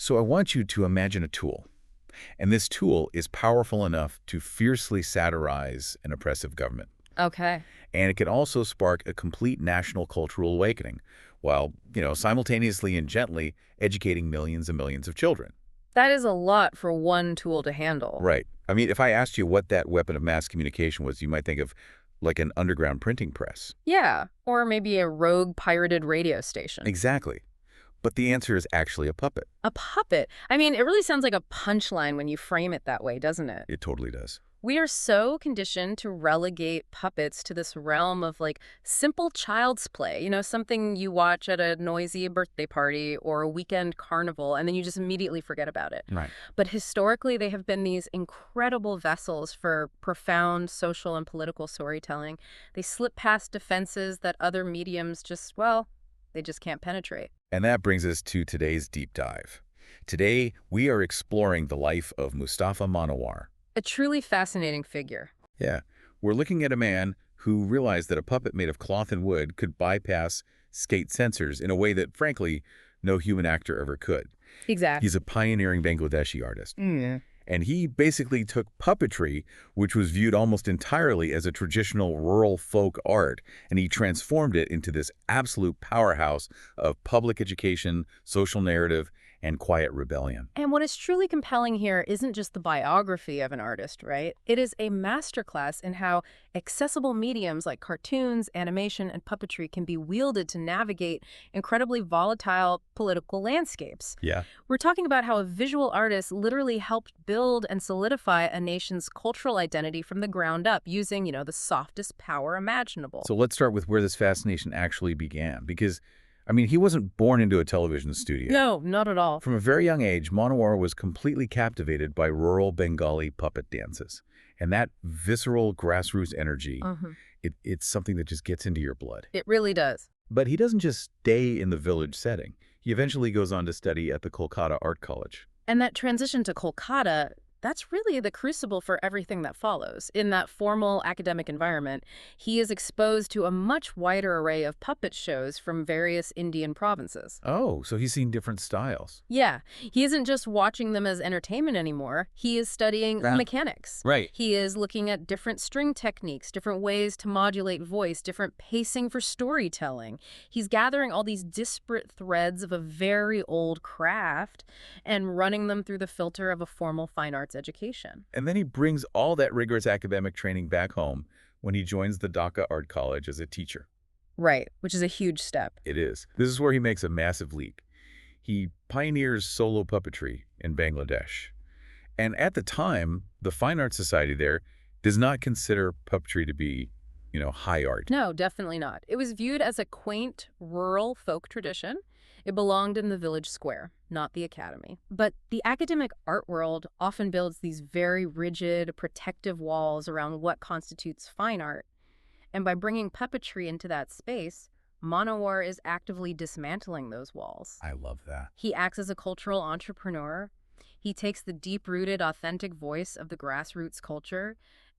So I want you to imagine a tool. And this tool is powerful enough to fiercely satirize an oppressive government. Okay. And it can also spark a complete national cultural awakening, while, simultaneously and gently educating millions and millions of children. That is a lot for one tool to handle. Right. I mean, if I asked you what that weapon of mass communication was, you might think of like an underground printing press. Yeah, or maybe a rogue pirated radio station. Exactly. But the answer is actually a puppet. A puppet. I mean, it really sounds like a punchline when you frame it that way, doesn't it? It totally does. We are so conditioned to relegate puppets to this realm of like simple child's play, something you watch at a noisy birthday party or a weekend carnival, and then you just immediately forget about it. Right. But historically, they have been these incredible vessels for profound social and political storytelling. They slip past defenses that other mediums they just can't penetrate. And that brings us to today's deep dive. Today, we are exploring the life of Mustafa Monowar. A truly fascinating figure. Yeah, we're looking at a man who realized that a puppet made of cloth and wood could bypass skate sensors in a way that, frankly, no human actor ever could. Exactly. He's a pioneering Bangladeshi artist. Mm. And he basically took puppetry, which was viewed almost entirely as a traditional rural folk art, and he transformed it into this absolute powerhouse of public education, social narrative, and quiet rebellion. And what is truly compelling here isn't just the biography of an artist, right? It is a masterclass in how accessible mediums like cartoons, animation, and puppetry can be wielded to navigate incredibly volatile political landscapes. Yeah. We're talking about how a visual artist literally helped build and solidify a nation's cultural identity from the ground up using, the softest power imaginable. So let's start with where this fascination actually began, because he wasn't born into a television studio. No, not at all. From a very young age, Monowar was completely captivated by rural Bengali puppet dances. And that visceral grassroots energy, it's something that just gets into your blood. It really does. But he doesn't just stay in the village setting. He eventually goes on to study at the Kolkata Art College. And that transition to Kolkata, that's really the crucible for everything that follows. In that formal academic environment, he is exposed to a much wider array of puppet shows from various Indian provinces. Oh, so he's seen different styles. Yeah, he isn't just watching them as entertainment anymore. He is studying mechanics. Right. He is looking at different string techniques, different ways to modulate voice, different pacing for storytelling. He's gathering all these disparate threads of a very old craft and running them through the filter of a formal fine arts education. And then he brings all that rigorous academic training back home when he joins the Dhaka Art College as a teacher. Right, which is a huge step. It is. This is where he makes a massive leap. He pioneers solo puppetry in Bangladesh. And at the time, the Fine Arts Society there does not consider puppetry to be, high art. No, definitely not. It was viewed as a quaint, rural folk tradition. It belonged in the village square, not the academy. But the academic art world often builds these very rigid, protective walls around what constitutes fine art. And by bringing puppetry into that space, Monowar is actively dismantling those walls. I love that. He acts as a cultural entrepreneur. He takes the deep-rooted, authentic voice of the grassroots culture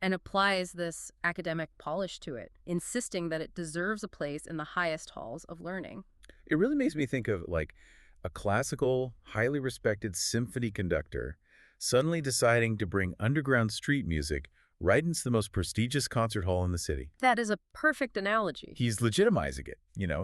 and applies this academic polish to it, insisting that it deserves a place in the highest halls of learning. It really makes me think of like a classical, highly respected symphony conductor suddenly deciding to bring underground street music right into the most prestigious concert hall in the city. That is a perfect analogy. He's legitimizing it.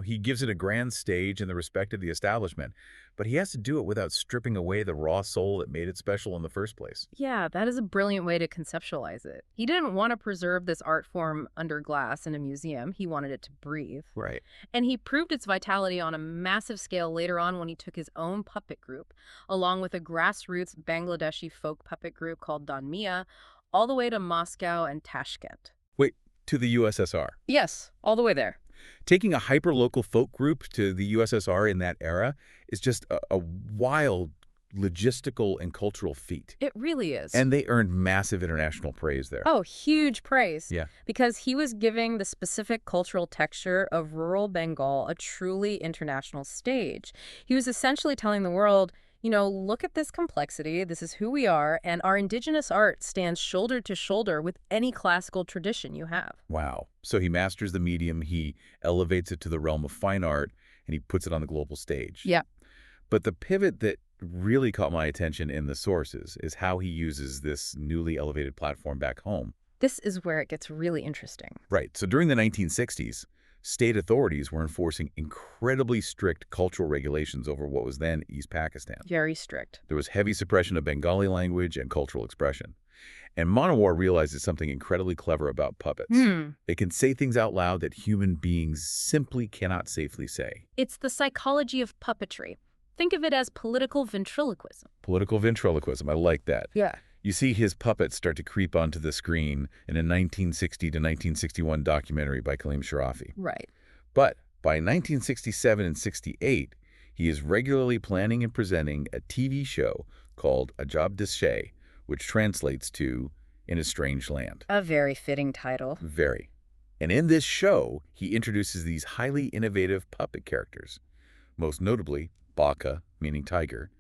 He gives it a grand stage and the respect of the establishment, but he has to do it without stripping away the raw soul that made it special in the first place. Yeah, that is a brilliant way to conceptualize it. He didn't want to preserve this art form under glass in a museum. He wanted it to breathe. Right. And he proved its vitality on a massive scale later on when he took his own puppet group, along with a grassroots Bangladeshi folk puppet group called Danmiya, all the way to Moscow and Tashkent. Wait, to the USSR? Yes, all the way there. Taking a hyper-local folk group to the USSR in that era is just a wild logistical and cultural feat. It really is. And they earned massive international praise there. Oh, huge praise. Yeah. Because he was giving the specific cultural texture of rural Bengal a truly international stage. He was essentially telling the world, look at this complexity, this is who we are, and our indigenous art stands shoulder to shoulder with any classical tradition you have. Wow. So he masters the medium, he elevates it to the realm of fine art, and he puts it on the global stage. Yeah. But the pivot that really caught my attention in the sources is how he uses this newly elevated platform back home. This is where it gets really interesting. Right. So during the 1960s, state authorities were enforcing incredibly strict cultural regulations over what was then East Pakistan. Very strict. There was heavy suppression of Bengali language and cultural expression. And Monowar realizes something incredibly clever about puppets. They can say things out loud that human beings simply cannot safely say. It's the psychology of puppetry. Think of it as political ventriloquism. Political ventriloquism, I like that. Yeah. You see his puppets start to creep onto the screen in a 1960 to 1961 documentary by Kaleem Sharafi. Right. But by 1967 and 68, he is regularly planning and presenting a TV show called Ajab Deshe, which translates to In a Strange Land. A very fitting title. Very. And in this show, he introduces these highly innovative puppet characters, most notably Baka, meaning tiger,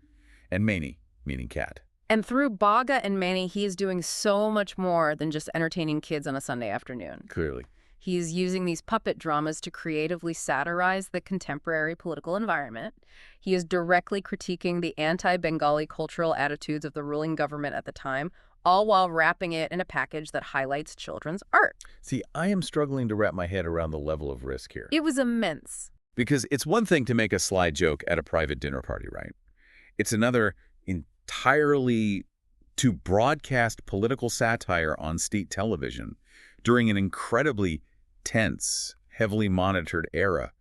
and Mani, meaning cat. And through Baga and Mani, he is doing so much more than just entertaining kids on a Sunday afternoon. Clearly. He's using these puppet dramas to creatively satirize the contemporary political environment. He is directly critiquing the anti-Bengali cultural attitudes of the ruling government at the time, all while wrapping it in a package that highlights children's art. See, I am struggling to wrap my head around the level of risk here. It was immense. Because it's one thing to make a sly joke at a private dinner party, right? It's another entirely to broadcast political satire on state television during an incredibly tense, heavily monitored era.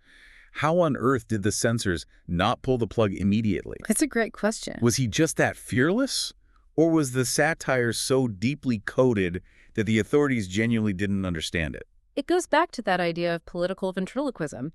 How on earth did the censors not pull the plug immediately? That's a great question. Was he just that fearless? Or was the satire so deeply coded that the authorities genuinely didn't understand it? It goes back to that idea of political ventriloquism.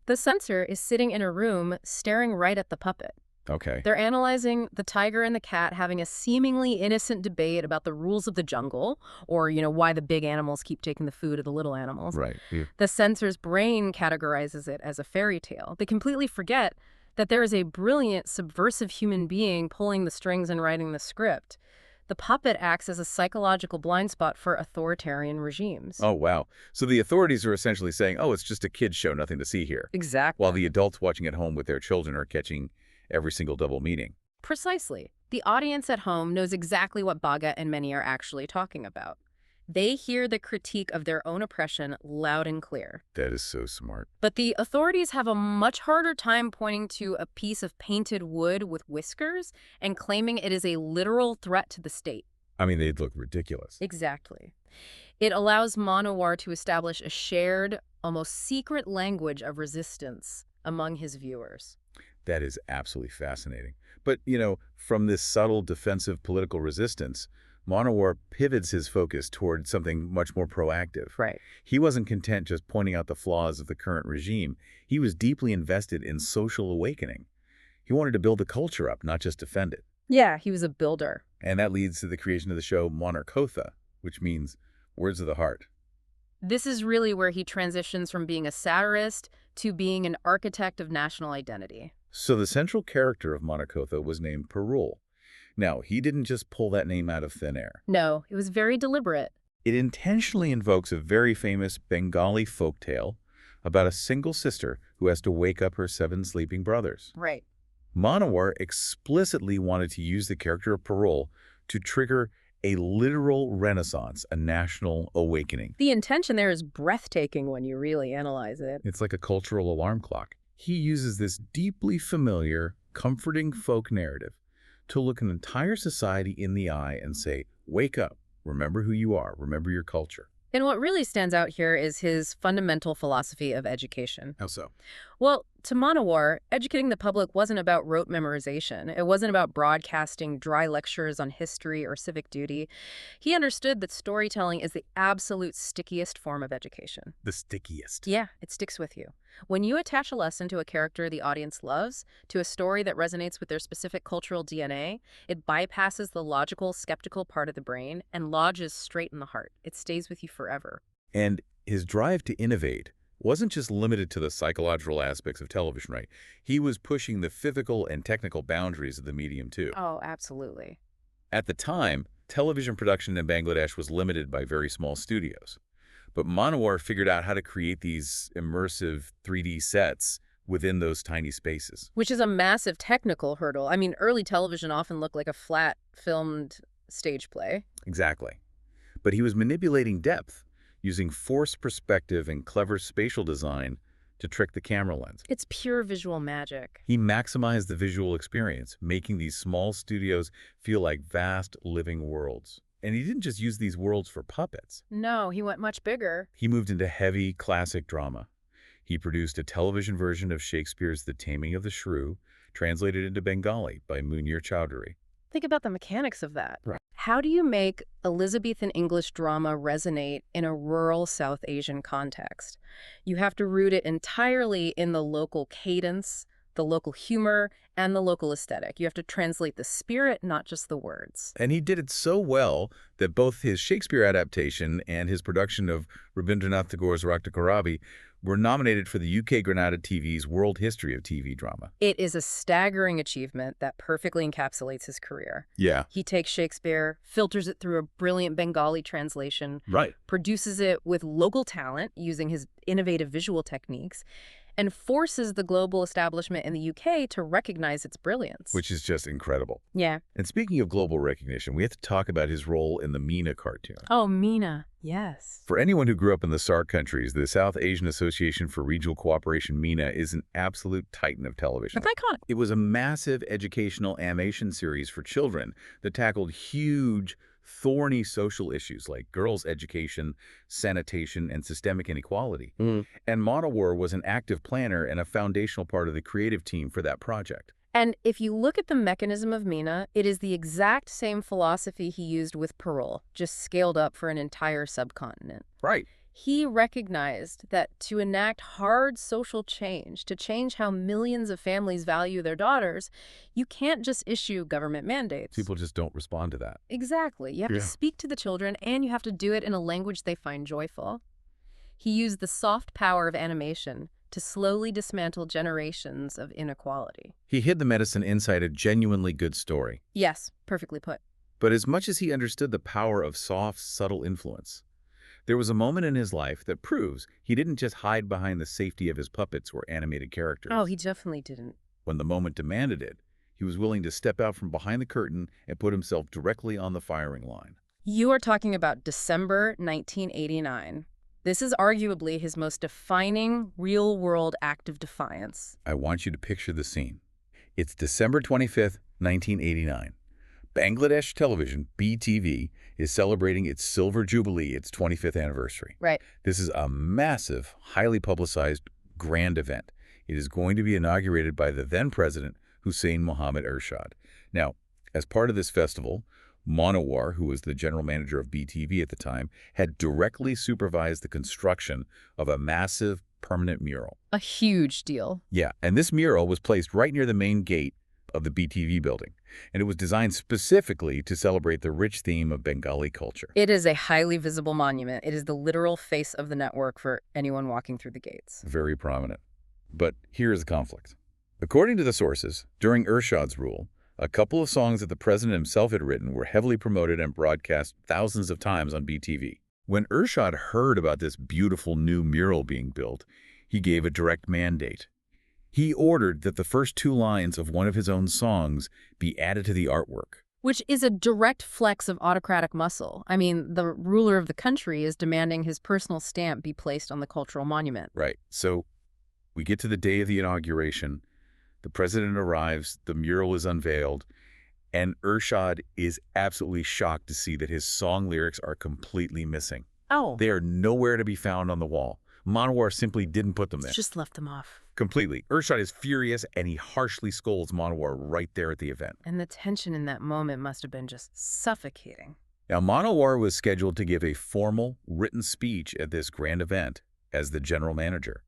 The censor is sitting in a room staring right at the puppet. Okay. They're analyzing the tiger and the cat having a seemingly innocent debate about the rules of the jungle or, why the big animals keep taking the food of the little animals. Right. Yeah. The censor's brain categorizes it as a fairy tale. They completely forget that there is a brilliant, subversive human being pulling the strings and writing the script. The puppet acts as a psychological blind spot for authoritarian regimes. Oh, wow. So the authorities are essentially saying, oh, it's just a kid's show, nothing to see here. Exactly. While the adults watching at home with their children are catching every single double meaning. Precisely. The audience at home knows exactly what Baga and Mani are actually talking about. They hear the critique of their own oppression loud and clear. That is so smart. But the authorities have a much harder time pointing to a piece of painted wood with whiskers and claiming it is a literal threat to the state. I mean, they'd look ridiculous. Exactly. It allows Monowar to establish a shared, almost secret language of resistance among his viewers. That is absolutely fascinating. But, from this subtle defensive political resistance, Monowar pivots his focus toward something much more proactive. Right. He wasn't content just pointing out the flaws of the current regime. He was deeply invested in social awakening. He wanted to build the culture up, not just defend it. Yeah, he was a builder. And that leads to the creation of the show Monarchotha, which means words of the heart. This is really where he transitions from being a satirist to being an architect of national identity. So the central character of Monarchotha was named Parul. Now, he didn't just pull that name out of thin air. No, it was very deliberate. It intentionally invokes a very famous Bengali folktale about a single sister who has to wake up her 7 sleeping brothers. Right. Monowar explicitly wanted to use the character of Parul to trigger a literal renaissance, a national awakening. The intention there is breathtaking when you really analyze it. It's like a cultural alarm clock. He uses this deeply familiar, comforting folk narrative to look an entire society in the eye and say, wake up, remember who you are, remember your culture. And what really stands out here is his fundamental philosophy of education. How so? Well, to Monowar, educating the public wasn't about rote memorization. It wasn't about broadcasting dry lectures on history or civic duty. He understood that storytelling is the absolute stickiest form of education. The stickiest. Yeah, it sticks with you. When you attach a lesson to a character the audience loves, to a story that resonates with their specific cultural DNA, it bypasses the logical, skeptical part of the brain and lodges straight in the heart. It stays with you forever. And his drive to innovate wasn't just limited to the psychological aspects of television, right? He was pushing the physical and technical boundaries of the medium, too. Oh, absolutely. At the time, television production in Bangladesh was limited by very small studios. But Monowar figured out how to create these immersive 3D sets within those tiny spaces. Which is a massive technical hurdle. I mean, early television often looked like a flat, filmed stage play. Exactly. But he was manipulating depth, using forced perspective and clever spatial design to trick the camera lens. It's pure visual magic. He maximized the visual experience, making these small studios feel like vast living worlds. And he didn't just use these worlds for puppets. No, he went much bigger. He moved into heavy, classic drama. He produced a television version of Shakespeare's The Taming of the Shrew, translated into Bengali by Munir Chowdhury. Think about the mechanics of that. Right. How do you make Elizabethan English drama resonate in a rural South Asian context? You have to root it entirely in the local cadence, the local humor, and the local aesthetic. You have to translate the spirit, not just the words. And he did it so well that both his Shakespeare adaptation and his production of Rabindranath Tagore's Rakta Karabi were nominated for the UK Granada TV's World History of TV Drama. It is a staggering achievement that perfectly encapsulates his career. Yeah. He takes Shakespeare, filters it through a brilliant Bengali translation, Right. produces it with local talent using his innovative visual techniques, and forces the global establishment in the UK to recognize its brilliance. Which is just incredible. Yeah. And speaking of global recognition, we have to talk about his role in the Meena cartoon. Oh, Mina. Yes. For anyone who grew up in the SAARC countries, the South Asian Association for Regional Cooperation, MENA, is an absolute titan of television. It's iconic. It was a massive educational animation series for children that tackled huge, thorny social issues like girls' education, sanitation, and systemic inequality. And Monowar was an active planner and a foundational part of the creative team for that project. And if you look at the mechanism of Mina, it is the exact same philosophy he used with parole, just scaled up for an entire subcontinent. Right. He recognized that to enact hard social change, to change how millions of families value their daughters, you can't just issue government mandates. People just don't respond to that. Exactly. You have to speak to the children, and you have to do it in a language they find joyful. He used the soft power of animation to slowly dismantle generations of inequality. He hid the medicine inside a genuinely good story. Yes, perfectly put. But as much as he understood the power of soft, subtle influence, there was a moment in his life that proves he didn't just hide behind the safety of his puppets or animated characters. Oh, he definitely didn't. When the moment demanded it, he was willing to step out from behind the curtain and put himself directly on the firing line. You are talking about December 1989. This is arguably his most defining, real-world act of defiance. I want you to picture the scene. It's December 25th, 1989. Bangladesh television, BTV, is celebrating its silver jubilee, its 25th anniversary. Right. This is a massive, highly publicized, grand event. It is going to be inaugurated by the then president, Hussein Mohammed Ershad. Now, as part of this festival, Monowar, who was the general manager of BTV at the time, had directly supervised the construction of a massive permanent mural. A huge deal. Yeah, and this mural was placed right near the main gate of the BTV building, and it was designed specifically to celebrate the rich theme of Bengali culture. It is a highly visible monument. It is the literal face of the network for anyone walking through the gates. Very prominent. But here's the conflict. According to the sources, during Ershad's rule, a couple of songs that the president himself had written were heavily promoted and broadcast thousands of times on BTV. When Ershad heard about this beautiful new mural being built, he gave a direct mandate. He ordered that the first two lines of one of his own songs be added to the artwork. Which is a direct flex of autocratic muscle. I mean, the ruler of the country is demanding his personal stamp be placed on the cultural monument. Right. So we get to the day of the inauguration. The president arrives, the mural is unveiled, and Ershad is absolutely shocked to see that his song lyrics are completely missing. Oh. They are nowhere to be found on the wall. Monowar simply didn't put them there. Just left them off. Completely. Ershad is furious, and he harshly scolds Monowar right there at the event. And the tension in that moment must have been just suffocating. Now, Monowar was scheduled to give a formal, written speech at this grand event as the general manager.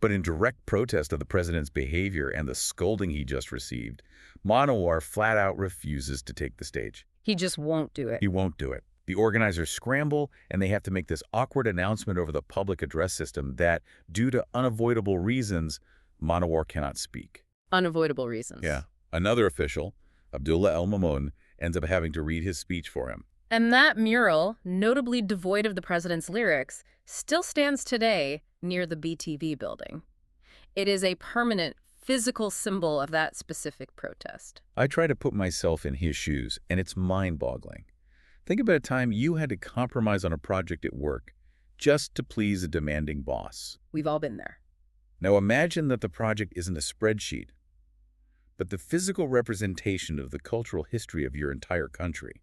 But in direct protest of the president's behavior and the scolding he just received, Monowar flat out refuses to take the stage. He just won't do it. He won't do it. The organizers scramble, and they have to make this awkward announcement over the public address system that, due to unavoidable reasons, Monowar cannot speak. Unavoidable reasons. Yeah. Another official, Abdullah El-Mamoun, ends up having to read his speech for him. And that mural, notably devoid of the president's lyrics, still stands today near the BTV building. It is a permanent physical symbol of that specific protest. I try to put myself in his shoes, and it's mind-boggling. Think about a time you had to compromise on a project at work just to please a demanding boss. We've all been there. Now imagine that the project isn't a spreadsheet, but the physical representation of the cultural history of your entire country.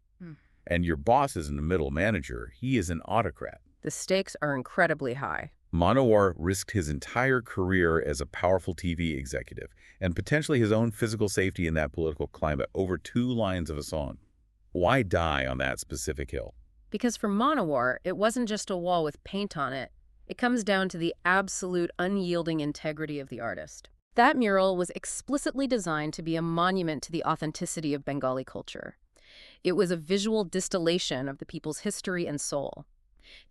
And your boss isn't a middle manager, he is an autocrat. The stakes are incredibly high. Monowar risked his entire career as a powerful TV executive and potentially his own physical safety in that political climate over 2 lines of a song. Why die on that specific hill? Because for Monowar, it wasn't just a wall with paint on it. It comes down to the absolute unyielding integrity of the artist. That mural was explicitly designed to be a monument to the authenticity of Bengali culture. It was a visual distillation of the people's history and soul.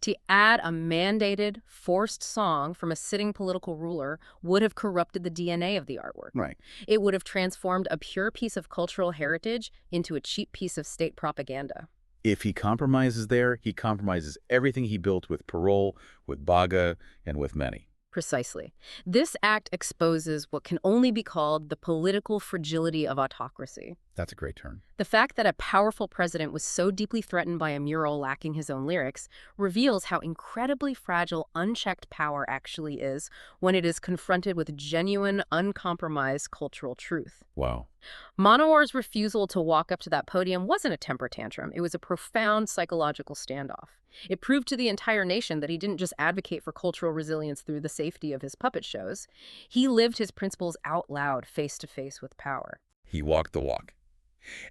To add a mandated, forced song from a sitting political ruler would have corrupted the DNA of the artwork. Right. It would have transformed a pure piece of cultural heritage into a cheap piece of state propaganda. If he compromises there, he compromises everything he built with Parole, with Baga, and with many. Precisely. This act exposes what can only be called the political fragility of autocracy. That's a great term. The fact that a powerful president was so deeply threatened by a mural lacking his own lyrics reveals how incredibly fragile unchecked power actually is when it is confronted with genuine, uncompromised cultural truth. Wow. Monowar's refusal to walk up to that podium wasn't a temper tantrum. It was a profound psychological standoff. It proved to the entire nation that he didn't just advocate for cultural resilience through the safety of his puppet shows. He lived his principles out loud, face to face with power. He walked the walk.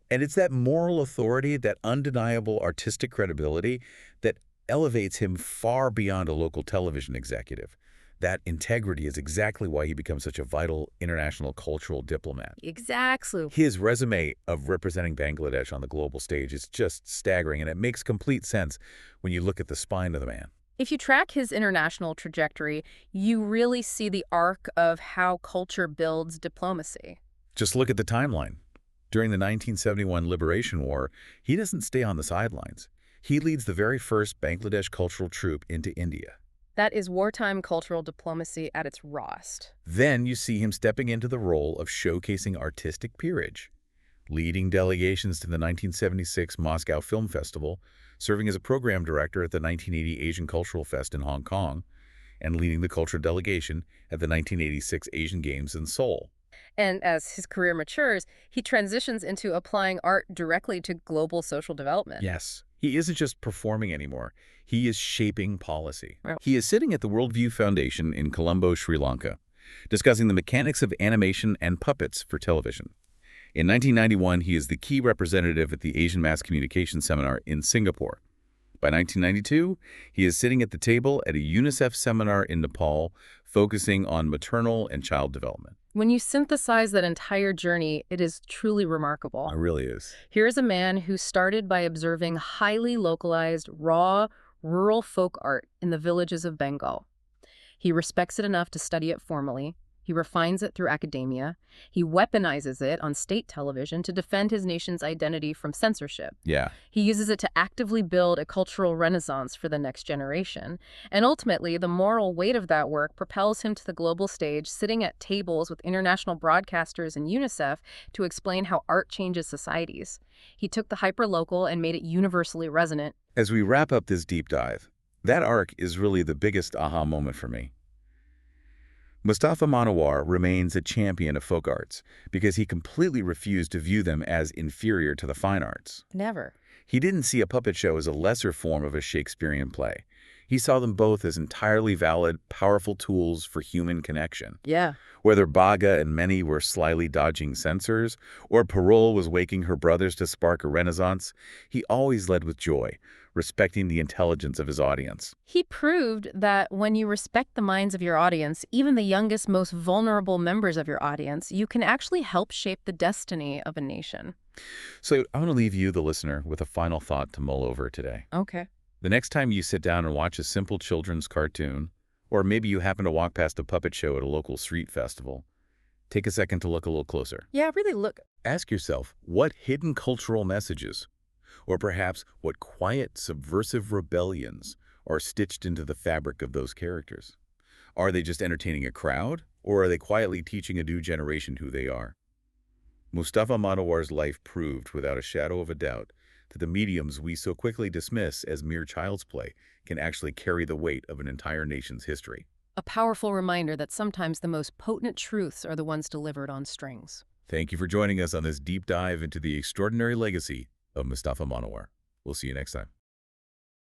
And it's that moral authority, that undeniable artistic credibility that elevates him far beyond a local television executive. That integrity is exactly why he becomes such a vital international cultural diplomat. Exactly. His resume of representing Bangladesh on the global stage is just staggering, and it makes complete sense when you look at the spine of the man. If you track his international trajectory, you really see the arc of how culture builds diplomacy. Just look at the timeline. During the 1971 Liberation War, he doesn't stay on the sidelines. He leads the very first Bangladesh cultural troop into India. That is wartime cultural diplomacy at its rawest. Then you see him stepping into the role of showcasing artistic peerage, leading delegations to the 1976 Moscow Film Festival, serving as a program director at the 1980 Asian Cultural Fest in Hong Kong, and leading the culture delegation at the 1986 Asian Games in Seoul. And as his career matures, he transitions into applying art directly to global social development. Yes, he isn't just performing anymore. He is shaping policy. Right. He is sitting at the Worldview Foundation in Colombo, Sri Lanka, discussing the mechanics of animation and puppets for television. In 1991, he is the key representative at the Asian Mass Communication Seminar in Singapore. By 1992, he is sitting at the table at a UNICEF seminar in Nepal, focusing on maternal and child development. When you synthesize that entire journey, it is truly remarkable. It really is. Here's a man who started by observing highly localized, raw, rural folk art in the villages of Bengal. He respects it enough to study it formally. He refines it through academia. He weaponizes it on state television to defend his nation's identity from censorship. Yeah. He uses it to actively build a cultural renaissance for the next generation. And ultimately, the moral weight of that work propels him to the global stage, sitting at tables with international broadcasters and UNICEF to explain how art changes societies. He took the hyperlocal and made it universally resonant. As we wrap up this deep dive, that arc is really the biggest aha moment for me. Mustafa Monowar remains a champion of folk arts because he completely refused to view them as inferior to the fine arts. Never. He didn't see a puppet show as a lesser form of a Shakespearean play. He saw them both as entirely valid, powerful tools for human connection. Yeah. Whether Baga and many were slyly dodging censors, or Parole was waking her brothers to spark a renaissance, he always led with joy, respecting the intelligence of his audience. He proved that when you respect the minds of your audience, even the youngest, most vulnerable members of your audience, you can actually help shape the destiny of a nation. So I want to leave you, the listener, with a final thought to mull over today. Okay. The next time you sit down and watch a simple children's cartoon, or maybe you happen to walk past a puppet show at a local street festival, take a second to look a little closer. Yeah, really look. Ask yourself, what hidden cultural messages, or perhaps what quiet, subversive rebellions are stitched into the fabric of those characters? Are they just entertaining a crowd, or are they quietly teaching a new generation who they are? Mustafa Monowar's life proved, without a shadow of a doubt, that the mediums we so quickly dismiss as mere child's play can actually carry the weight of an entire nation's history. A powerful reminder that sometimes the most potent truths are the ones delivered on strings. Thank you for joining us on this deep dive into the extraordinary legacy of Mustafa Monowar. We'll see you next time.